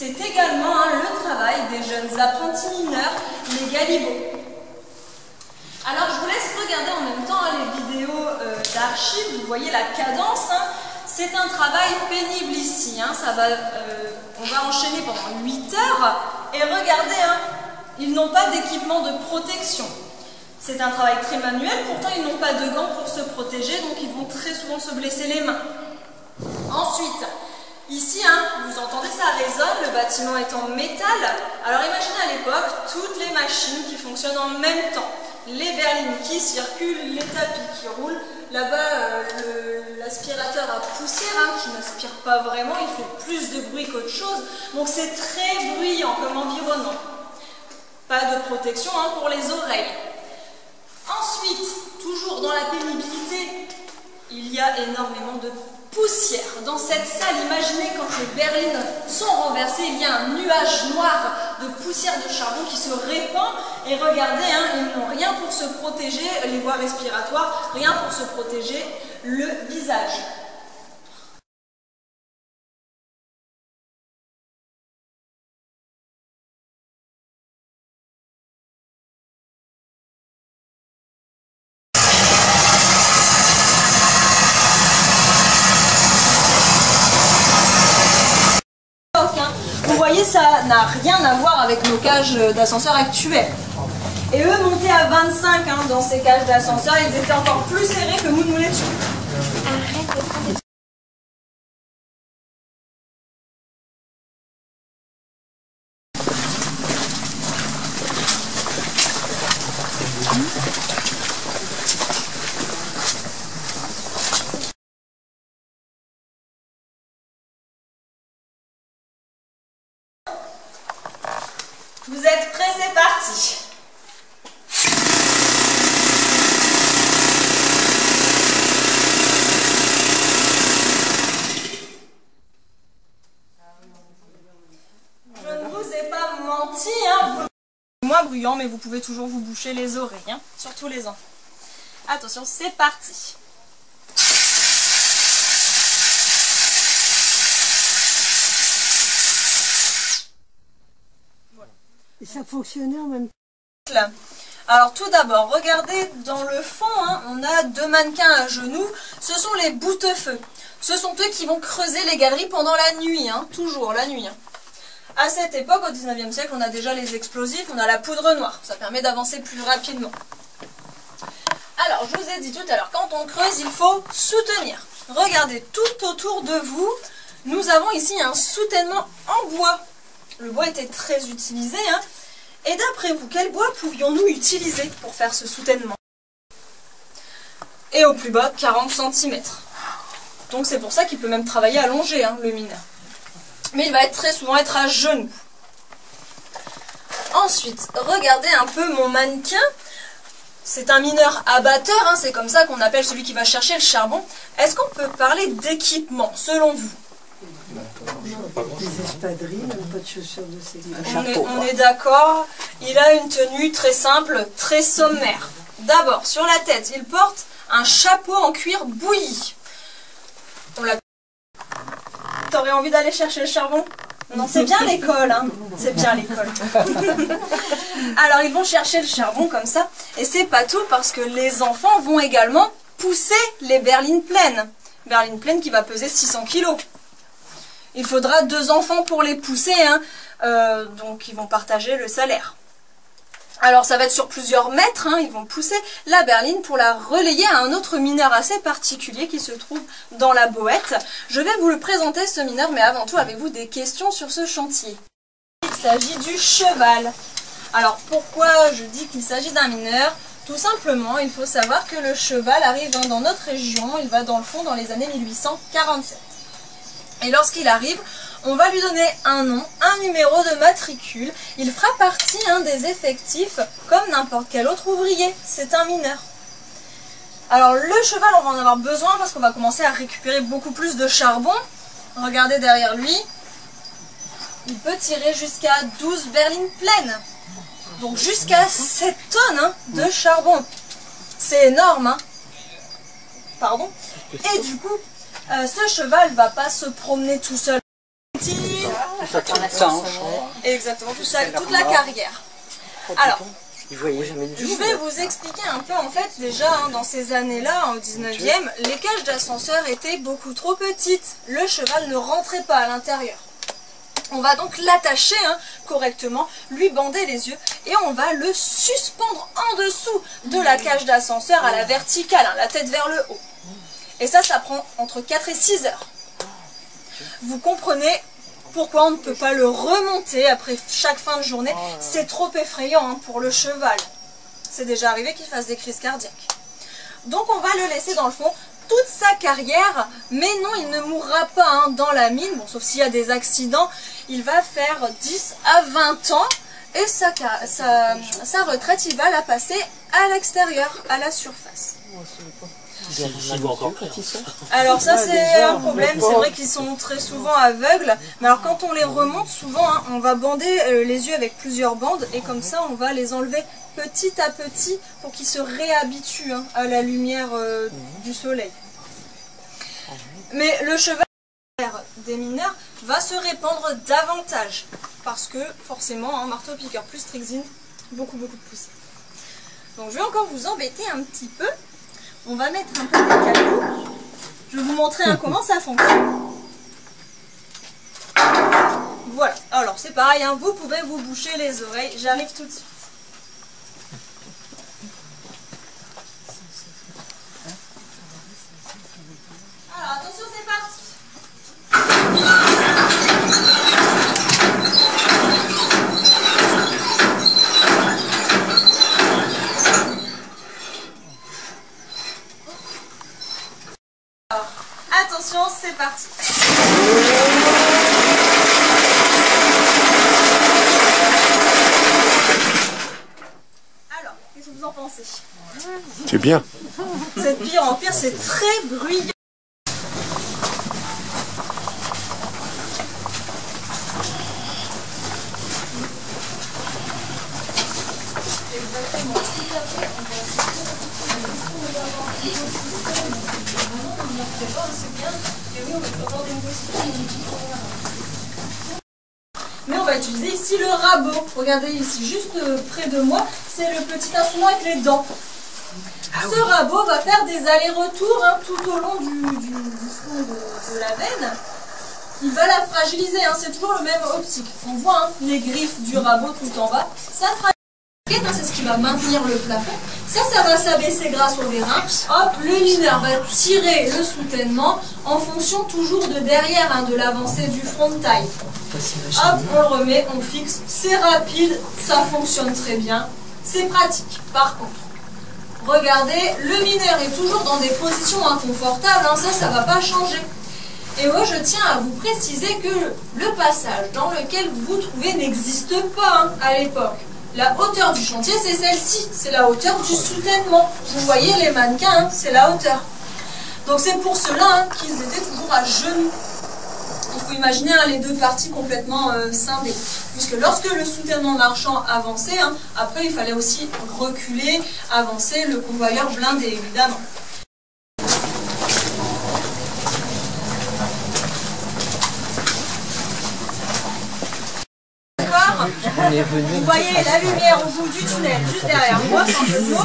c'est également le travail des jeunes apprentis mineurs, les galibots. Alors je vous laisse regarder en même temps les vidéos d'archives, vous voyez la cadence, c'est un travail pénible ici, on va enchaîner pendant 8 heures et regardez, ils n'ont pas d'équipement de protection. C'est un travail très manuel, pourtant ils n'ont pas de gants pour se protéger, donc ils vont très souvent se blesser les mains. Ensuite, ici, vous entendez, ça résonne, le bâtiment est en métal. Alors imaginez à l'époque toutes les machines qui fonctionnent en même temps. Les berlines qui circulent, les tapis qui roulent. Là-bas, l'aspirateur à poussière qui n'aspire pas vraiment, il fait plus de bruit qu'autre chose. Donc c'est très bruyant comme environnement. Pas de protection pour les oreilles. Ensuite, toujours dans la pénibilité, il y a énormément de poussière. Dans cette salle, imaginez quand les berlines sont renversées, il y a un nuage noir de poussière de charbon qui se répand. Et regardez, ils n'ont rien pour se protéger, les voies respiratoires, rien pour se protéger le visage. Vous voyez, ça n'a rien à voir avec nos cages d'ascenseur actuelles. Et eux montaient à 25 dans ces cages d'ascenseur, ils étaient encore plus serrés que nous l'étions. Vous êtes prêts, c'est parti. Je ne vous ai pas menti, moins bruyant, mais vous pouvez toujours vous boucher les oreilles, surtout les enfants. Attention, c'est parti. Et ça fonctionnait en même temps. Alors tout d'abord, regardez dans le fond, on a 2 mannequins à genoux. Ce sont les boutefeux. Ce sont eux qui vont creuser les galeries pendant la nuit, toujours la nuit. À cette époque, au 19e siècle, on a déjà les explosifs, on a la poudre noire. Ça permet d'avancer plus rapidement. Alors, je vous ai dit tout à l'heure, quand on creuse, il faut soutenir. Regardez, tout autour de vous, nous avons ici un soutènement en bois. Le bois était très utilisé. Et d'après vous, quel bois pouvions-nous utiliser pour faire ce soutènement? Et au plus bas, 40 cm. Donc c'est pour ça qu'il peut même travailler allongé, le mineur. Mais il va très souvent être à genoux. Ensuite, regardez un peu mon mannequin. C'est un mineur abatteur, c'est comme ça qu'on appelle celui qui va chercher le charbon. Est-ce qu'on peut parler d'équipement, selon vous? Des espadrilles, pas de chaussures de sécurité. On est d'accord. Il a une tenue très simple, très sommaire. D'abord, sur la tête, il porte un chapeau en cuir bouilli. T'aurais envie d'aller chercher le charbon? Non, c'est bien l'école, c'est bien l'école. Alors, ils vont chercher le charbon comme ça. Et c'est pas tout, parce que les enfants vont également pousser les berlines pleines. Berline pleine qui va peser 600 kg. Il faudra 2 enfants pour les pousser, donc ils vont partager le salaire. Alors ça va être sur plusieurs mètres, ils vont pousser la berline pour la relayer à un autre mineur assez particulier qui se trouve dans la boîte. Je vais vous le présenter ce mineur, mais avant tout, avez-vous des questions sur ce chantier? Il s'agit du cheval. Alors pourquoi je dis qu'il s'agit d'un mineur? Tout simplement, il faut savoir que le cheval arrive dans notre région, il va dans le fond dans les années 1847. Et lorsqu'il arrive, on va lui donner un nom, un numéro de matricule. Il fera partie des effectifs comme n'importe quel autre ouvrier. C'est un mineur. Alors le cheval, on va en avoir besoin parce qu'on va commencer à récupérer beaucoup plus de charbon. Regardez derrière lui. Il peut tirer jusqu'à 12 berlines pleines. Donc jusqu'à 7 tonnes de charbon. C'est énorme. Et du coup, ce cheval ne va pas se promener tout seul. Exactement, toute la carrière. Alors, je vais vous expliquer un peu, en fait, déjà, hein, dans ces années-là, au 19e, les cages d'ascenseur étaient beaucoup trop petites. Le cheval ne rentrait pas à l'intérieur. On va donc l'attacher correctement, lui bander les yeux, et on va le suspendre en dessous de la cage d'ascenseur à la verticale, la tête vers le haut. Et ça prend entre 4 et 6 heures. Vous comprenez pourquoi on ne peut pas le remonter après chaque fin de journée. C'est trop effrayant pour le cheval. C'est déjà arrivé qu'il fasse des crises cardiaques. Donc on va le laisser dans le fond toute sa carrière, mais non, il ne mourra pas dans la mine, bon, sauf s'il y a des accidents. Il va faire 10 à 20 ans et sa retraite, il va la passer à l'extérieur, à la surface. Alors ça c'est un problème, c'est vrai qu'ils sont très souvent aveugles, mais alors quand on les remonte souvent, on va bander les yeux avec plusieurs bandes et comme ça on va les enlever petit à petit pour qu'ils se réhabituent à la lumière du soleil. Mais le cheval des mineurs va se répandre davantage parce que forcément marteau-piqueur plus Trixine, beaucoup de poussière. Donc je vais encore vous embêter un petit peu. On va mettre un peu des cailloux. Je vais vous montrer comment ça fonctionne. Voilà, alors c'est pareil, vous pouvez vous boucher les oreilles. J'arrive tout de suite. Alors attention, c'est parti. Attention, c'est parti. Alors, qu'est-ce que vous en pensez? C'est bien. C'est de pire en pire, c'est très bruyant. Exactement. Mais on va utiliser ici le rabot. Regardez ici, juste près de moi, c'est le petit instrument avec les dents. Ce rabot va faire des allers-retours tout au long du fond de la veine. Il va la fragiliser, c'est toujours le même optique. On voit les griffes du rabot tout en bas. Ça c'est ce qui va maintenir le plafond. Ça va s'abaisser grâce au vérin. Hop, le mineur va tirer le soutènement en fonction toujours de derrière, de l'avancée du front de taille. Hop, on le remet, on fixe. C'est rapide, ça fonctionne très bien. C'est pratique. Par contre, regardez, le mineur est toujours dans des positions inconfortables. Ça ne va pas changer. Et moi, je tiens à vous préciser que le passage dans lequel vous vous trouvez n'existe pas à l'époque. La hauteur du chantier, c'est celle-ci, c'est la hauteur du soutènement. Vous voyez les mannequins, c'est la hauteur. Donc c'est pour cela qu'ils étaient toujours à genoux. Il faut imaginer les deux parties complètement scindées. Puisque lorsque le soutènement marchand avançait, après il fallait aussi reculer, avancer, le convoyeur blindé évidemment. Vous voyez la lumière au bout du tunnel, juste derrière moi, sans jeu de mots.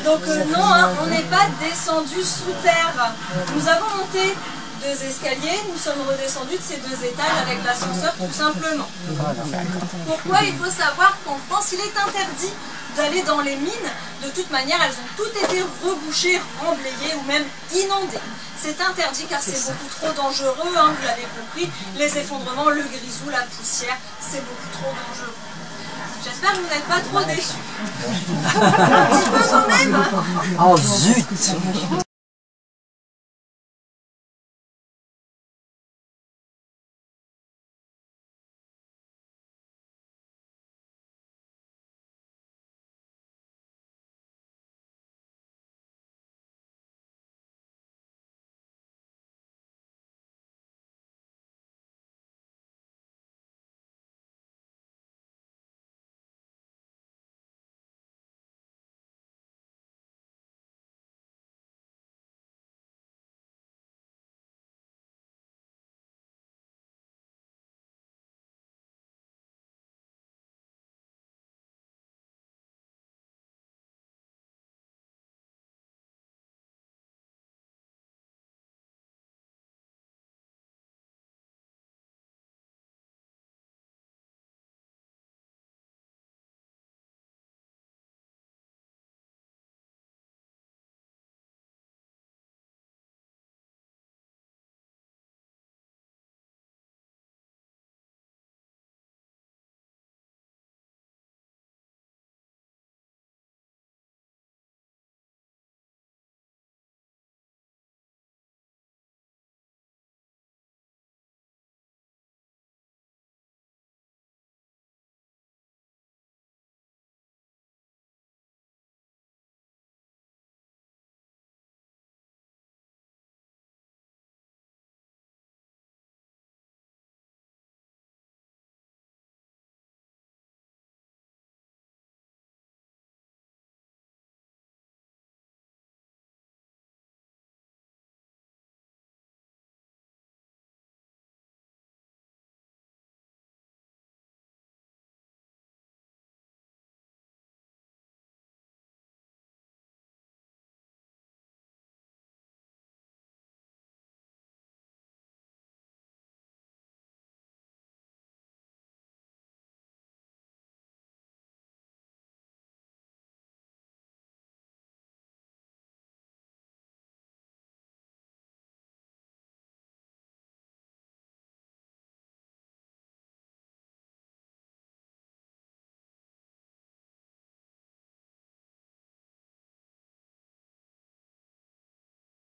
Donc non, on n'est pas descendu sous terre. Nous avons monté 2 escaliers, nous sommes redescendus de ces 2 étages avec l'ascenseur tout simplement. Pourquoi? Il faut savoir qu'en France, il est interdit d'aller dans les mines. De toute manière, elles ont toutes été rebouchées, remblayées ou même inondées. C'est interdit car c'est beaucoup trop dangereux, vous l'avez compris. Les effondrements, le grisou, la poussière, c'est beaucoup trop dangereux. J'espère que vous n'êtes pas trop déçus. Un petit peu quand même. Oh zut!